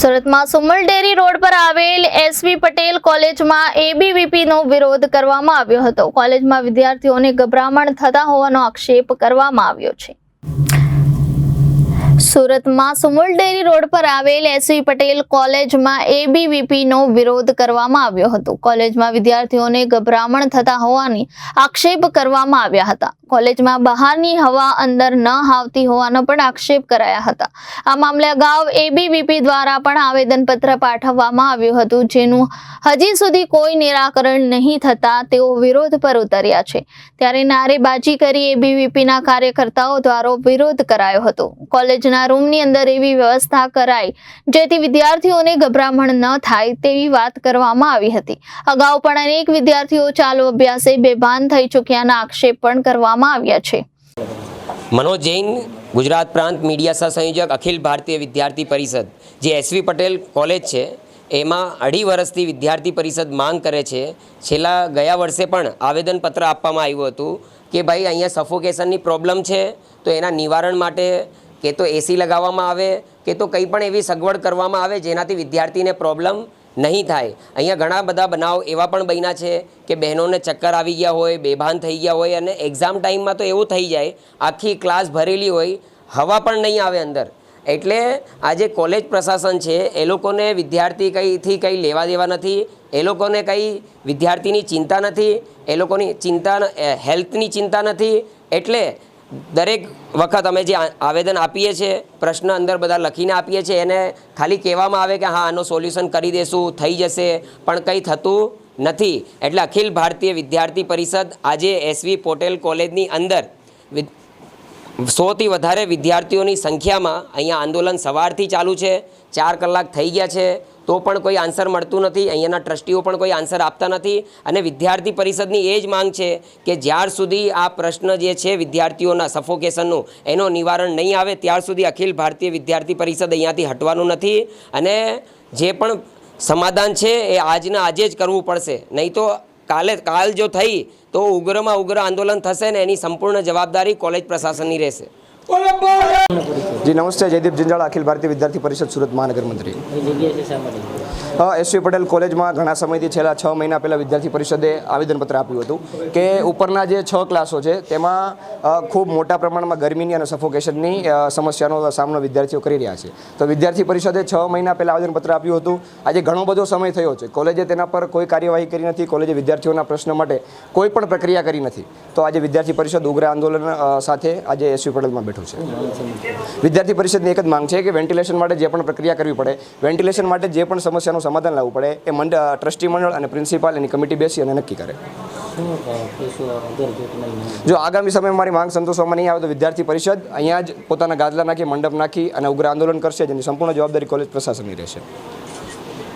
સુરતમાં Sumul dairy road પર આવેલ એસવી પટેલ કોલેજમાં એબીવીપીનો વિરોધ કરવામાં આવ્યો હતો। કોલેજમાં વિદ્યાર્થીઓને ગભરામણ થતા હોવાનો આક્ષેપ કરવામાં આવ્યો છે। સુરતમાં સુમલ ડેરી રોડ પર આવેલ એસવી પટેલ કોલેજમાં એબીવીપીનો વિરોધ કરવામાં આવ્યો હતો। કોલેજમાં વિદ્યાર્થીઓને ગભરામણ થતા હોવાની આક્ષેપ કરવામાં આવ્યા હતા। કોલેજમાં બહારની હવા અંદર ન આવતી હોવાનો પણ આક્ષેપ કરાયા હતા। આ મામલે અગાઉ એબીવીપી દ્વારા પણ આવેદનપત્ર પાઠવવામાં આવ્યું હતું, જેનું હજી સુધી કોઈ નિરાકરણ નહીં થતા તેઓ વિરોધ પર ઉતર્યા છે। ત્યારે નારેબાજી કરી એબીવીપીના કાર્યકર્તાઓ દ્વારા વિરોધ કરાયો હતો। કોલેજના રૂમની અંદર એવી વ્યવસ્થા કરાઈ જેથી વિદ્યાર્થીઓને ગભરામણ ન થાય તેવી વાત કરવામાં આવી હતી। અગાઉ પણ અનેક વિદ્યાર્થીઓ ચાલુ અભ્યાસે બેભાન થઈ ચૂક્યાના આક્ષેપ પણ કરવામાં આવ્યા છે। मनोज जैन, गुजरात प्रांत मीडिया सह संयोजक, अखिल भारतीय विद्यार्थी परिषद जे एसवी पटेल कॉलेज है एमां 2.5 वर्षथी विद्यार्थी परिषद मांग करे छे। छेल्ला गया वर्षे पण आवेदनपत्र आपवामां आव्युं हतुं कि भाई अहींया सफोकेशननी प्रॉब्लम छे तो एना निवारण माटे के तो एसी लगाववामां आवे के तो कंई पण एवी सगवड करवामां आवे जेनाथी विद्यार्थीने प्रॉब्लम नहीं थाय। अहींया घणा बधा बनाव एवा पण बन्या छे कि बहनोने चक्कर आवी गया होय, बेभान थई गया होय अने एक्जाम टाइममां तो एवुं थई जाय आखी क्लास भरेली होय, हवा पण नहीं आवे अंदर। एटले आजे कॉलेज प्रशासन छे ए लोकोने विद्यार्थी कईथी कई लेवा देवा नथी, ए लोकोने कई विद्यार्थीनी चिंता नथी, ए लोकोनी चिंता हेल्थनी चिंता नथी। एटले दरेक वखत अमे जे आवेदन आपीए छे, प्रश्न अंदर बधा लखीने आपीए छे, एने खाली कहेवामां आवे कि हाँ आनो सोल्यूशन करी देशुं, थई जशे, पण कंई थतुं नथी। एटले अखिल भारतीय विद्यार्थी परिषद आज एसवी पटेल कॉलेजनी अंदर 100 થી વધારે વિદ્યાર્થીઓની સંખ્યામાં અહીંયા આંદોલન સવારથી ચાલુ છે। 4 કલાક થઈ ગયા છે તો પણ કોઈ આન્સર મળતું નથી। અહીંયાના ટ્રસ્ટીઓ પણ કોઈ આન્સર આપતા નથી અને વિદ્યાર્થી પરિષદની એ જ માંગ છે કે જ્યાર સુધી આ પ્રશ્ન જે છે વિદ્યાર્થીઓના સફોકેશનનું એનો નિવારણ નહીં આવે ત્યાર સુધી અખિલ ભારતીય વિદ્યાર્થી પરિષદ અહીંયાથી હટવાનું નથી અને જે પણ સમાધાન છે એ આજના આજે જ કરવું પડશે, નહીં તો કાલ जो थई तो उग्र में उग्र आंदोलन थशे ने एनी संपूर्ण जवाबदारी कॉलेज प्रशासननी रहेशे। जी नमस्ते, जयदीप जंजाळा, अखिल भारतीय विद्यार्थी परिषद सूरत महानगर मंत्री। एसवी पटेल कॉलेज में घना समय छेल्ला 6 महीना पहला विद्यार्थी परिषदे आवेदनपत्र आप्युं हतुं कि उपरना जे 6 क्लासों है तेमां खूब मोटा प्रमाण में गरमीनी अने सफोकेशननी समस्यानो सामनो विद्यार्थीओ करी रह्या छे। तो विद्यार्थी परिषदे 6 महीना पहला आवेदनपत्र आप्युं हतुं। आजे घणो बधो समय थयो छे, कॉलेजे तेना पर कोई कार्यवाही करी नथी, कॉलेजे विद्यार्थीओना प्रश्न माटे कोई पण प्रक्रिया करी नथी। तो आज विद्यार्थी परिषद उग्र आंदोलन साथे आज एसवी पटेल में बैठो छे। विद्यार्थी परिषदनी एक ज मांग है कि वेन्टिलेशन माटे जे पण प्रक्रिया करवी पड़े, वेन्टिलेशन माटे जे पण समस्यानुं समाधान लावવું પડે એ ટ્રસ્ટી મંડળ અને પ્રિન્સિપાલ એની કમિટી બેસી અને નક્કી કરે। જો આગામી સમયમાં મારી માંગ સંતોષવામાં નહીં આવે તો વિદ્યાર્થી પરિષદ અહીંયા જ પોતાના ગાદલા નાખી મંડપ નાખી અને ઉગ્ર આંદોલન કરશે, જેની સંપૂર્ણ જવાબદારી કોલેજ પ્રશાસનની રહેશે।